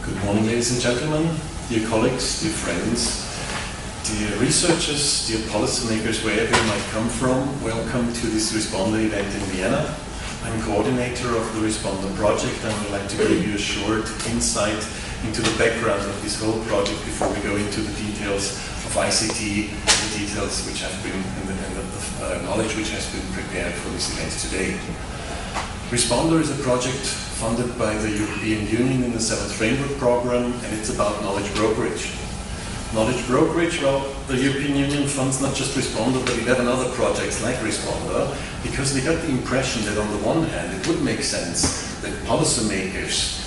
Good morning, ladies and gentlemen, dear colleagues, dear friends, dear researchers, dear policymakers, wherever you might come from. Welcome to this Responder event in Vienna. I'm coordinator of the Responder project and I would like to give you a short insight into the background of this whole project before we go into the details of ICT, the details which have been, and the knowledge which has been prepared for this event today. Responder is a project funded by the European Union in the 7th Framework Program, and it's about knowledge brokerage. Knowledge brokerage, well, the European Union funds not just Responder, but 11 other projects like Responder, because they got the impression that on the one hand, it would make sense that policymakers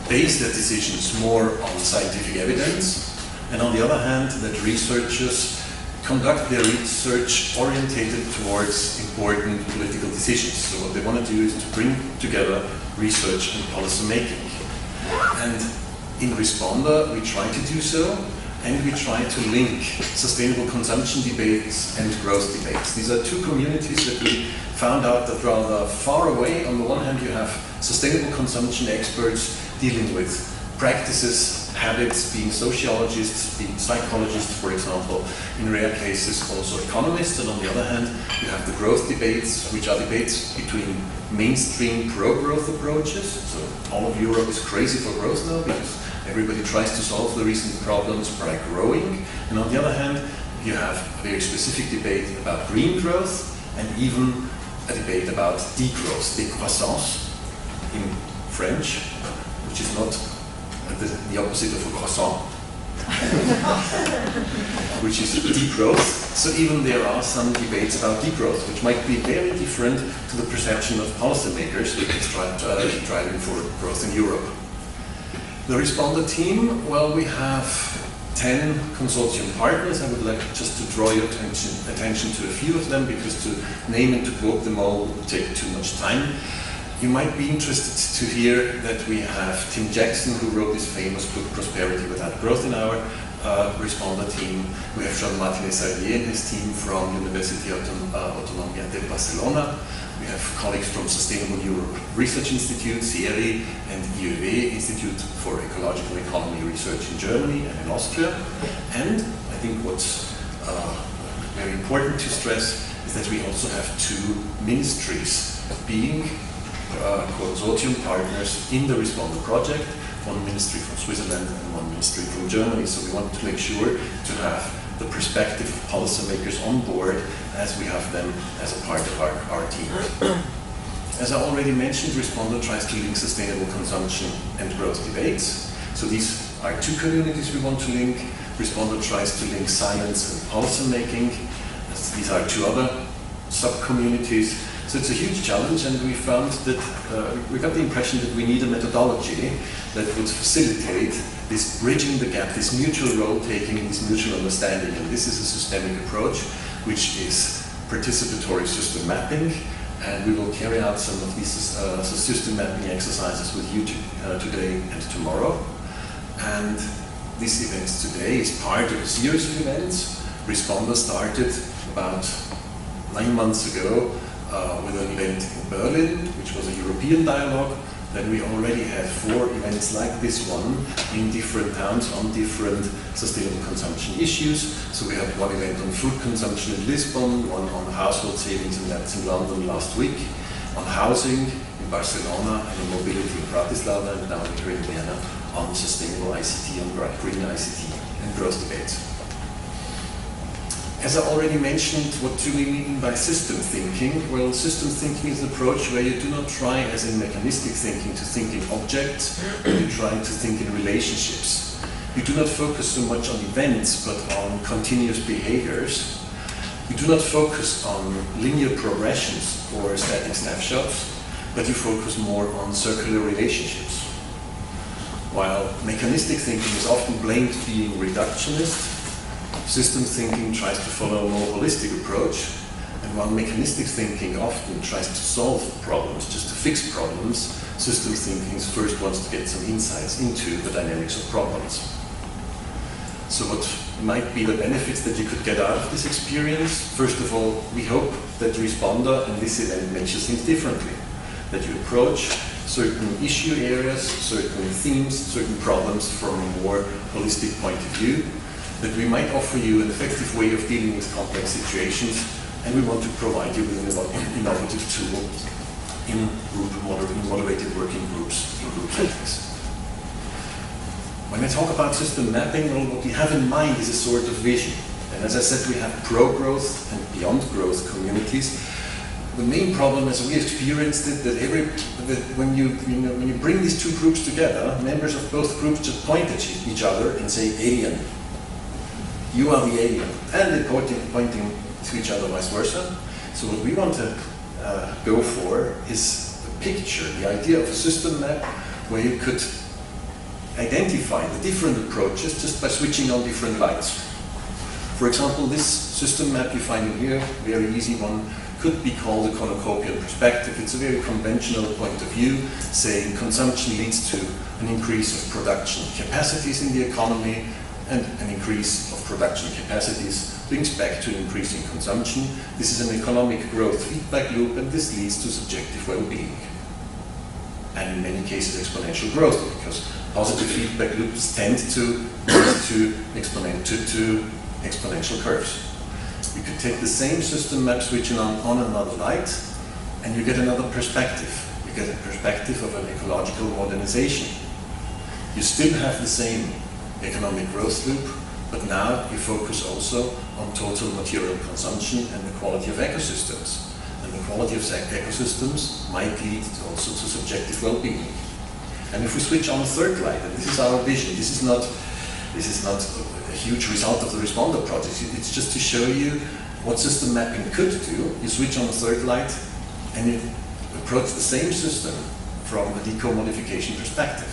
base their decisions more on scientific evidence, and on the other hand, that researchers conduct their research orientated towards important political decisions. So what they want to do is to bring together research and policy making. And in Responder, we try to do so, and we try to link sustainable consumption debates and growth debates. These are two communities that we found out that rather far away. On the one hand, you have sustainable consumption experts dealing with practices, habits, being sociologists, being psychologists, for example, in rare cases also economists, and on the other hand, you have the growth debates, which are debates between mainstream pro-growth approaches. So all of Europe is crazy for growth now because everybody tries to solve the recent problems by growing, and on the other hand, you have a very specific debate about green growth and even a debate about degrowth, décroissance in French, which is not the opposite of a croissant, which is degrowth. So even there are some debates about degrowth, which might be very different to the perception of policymakers who is driving for growth in Europe. The Responder team, well, we have 10 consortium partners. I would like just to draw your attention to a few of them, because to name and to quote them all would take too much time. You might be interested to hear that we have Tim Jackson, who wrote this famous book, Prosperity Without Growth, in our Responder team. We have Martinuzzi and his team from University Autónoma de Barcelona. We have colleagues from Sustainable Europe Research Institute, CIERI, and IEW, Institute for Ecological Economy Research in Germany and in Austria. And I think what's very important to stress is that we also have two ministries being consortium partners in the Responder project, one ministry from Switzerland and one ministry from Germany. So we want to make sure to have the perspective of policymakers on board as we have them as a part of our team. As I already mentioned, Responder tries to link sustainable consumption and growth debates. So these are two communities we want to link. Responder tries to link science and policymaking. These are two other sub-communities. So it's a huge challenge, and we found that we got the impression that we need a methodology that would facilitate this bridging the gap, this mutual role-taking, this mutual understanding. And this is a systemic approach, which is participatory system mapping, and we will carry out some of these system mapping exercises with you today and tomorrow. And this event today is part of a series of events. Responder started about 9 months ago with an event in Berlin, which was a European dialogue. Then we already had 4 events like this one in different towns on different sustainable consumption issues. So we had one event on food consumption in Lisbon, one on household savings, and that's in London last week, on housing in Barcelona, and on mobility in Bratislava, and now here in Vienna on sustainable ICT, on green ICT and growth debates. As I already mentioned, what do we mean by system thinking? Well, system thinking is an approach where you do not try, as in mechanistic thinking, to think in objects, but you try to think in relationships. You do not focus so much on events, but on continuous behaviors. You do not focus on linear progressions or static snapshots, but you focus more on circular relationships. While mechanistic thinking is often blamed for being reductionist, system thinking tries to follow a more holistic approach, and while mechanistic thinking often tries to solve problems, just to fix problems, system thinking first wants to get some insights into the dynamics of problems. So what might be the benefits that you could get out of this experience? First of all, we hope that Responder and this event makes you think differently, that you approach certain issue areas, certain themes, certain problems from a more holistic point of view, that we might offer you an effective way of dealing with complex situations, and we want to provide you with an innovative tool in moderated working groups, in group settings. When I talk about system mapping, well, what we have in mind is a sort of vision. And as I said, we have pro-growth and beyond growth communities. The main problem, as we experienced it, that when you bring these two groups together, members of both groups just point at each other and say, alien. You are the alien. And they're pointing to each other, vice versa. So what we want to go for is the picture, the idea of a system map where you could identify the different approaches just by switching on different lights. For example, this system map you find in here, very easy one, could be called a cornucopian perspective. It's a very conventional point of view, saying consumption leads to an increase of production capacities in the economy, and an increase of production capacities links back to an increase in consumption. This is an economic growth feedback loop, and this leads to subjective well-being. And in many cases, exponential growth, because positive feedback loops tend to lead to exponential curves. You could take the same system map, switch it on another light, and you get another perspective. You get a perspective of an ecological modernization. You still have the same economic growth loop, but now you focus also on total material consumption and the quality of ecosystems. And the quality of ecosystems might lead also to subjective well-being. And if we switch on a third light, and this is our vision, this is not a huge result of the Responder project, it's just to show you what system mapping could do. You switch on a third light and you approach the same system from a deco-modification perspective.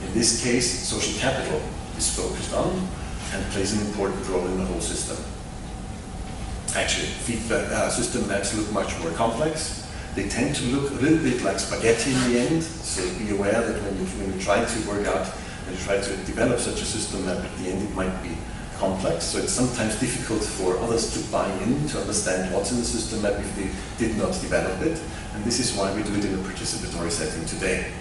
In this case, social capital is focused on and plays an important role in the whole system. Actually, system maps look much more complex. They tend to look a little bit like spaghetti in the end, so be aware that when you try to work out and try to develop such a system map, at the end it might be complex, so it's sometimes difficult for others to buy in, to understand what's in the system map if they did not develop it, and this is why we do it in a participatory setting today.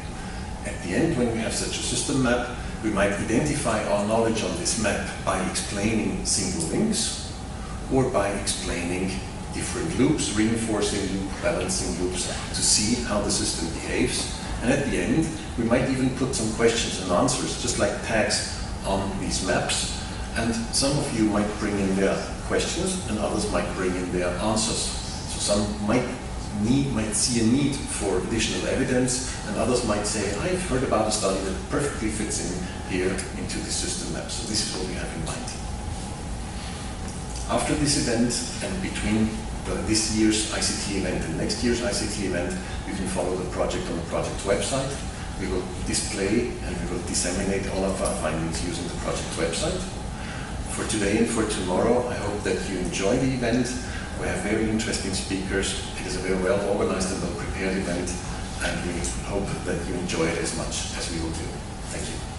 At the end, when we have such a system map, we might identify our knowledge on this map by explaining single links, or by explaining different loops, reinforcing loop, balancing loops, to see how the system behaves. And at the end, we might even put some questions and answers, just like tags on these maps. And some of you might bring in their questions, and others might bring in their answers. So some might see a need for additional evidence, and others might say, I've heard about a study that perfectly fits in here into the system map. So this is what we have in mind. After this event, and between this year's ICT event and next year's ICT event, you can follow the project on the project website. We will display and we will disseminate all of our findings using the project website. For today and for tomorrow, I hope that you enjoy the event. We have very interesting speakers. It is a very well organized and well prepared event, and we hope that you enjoy it as much as we will do. Thank you.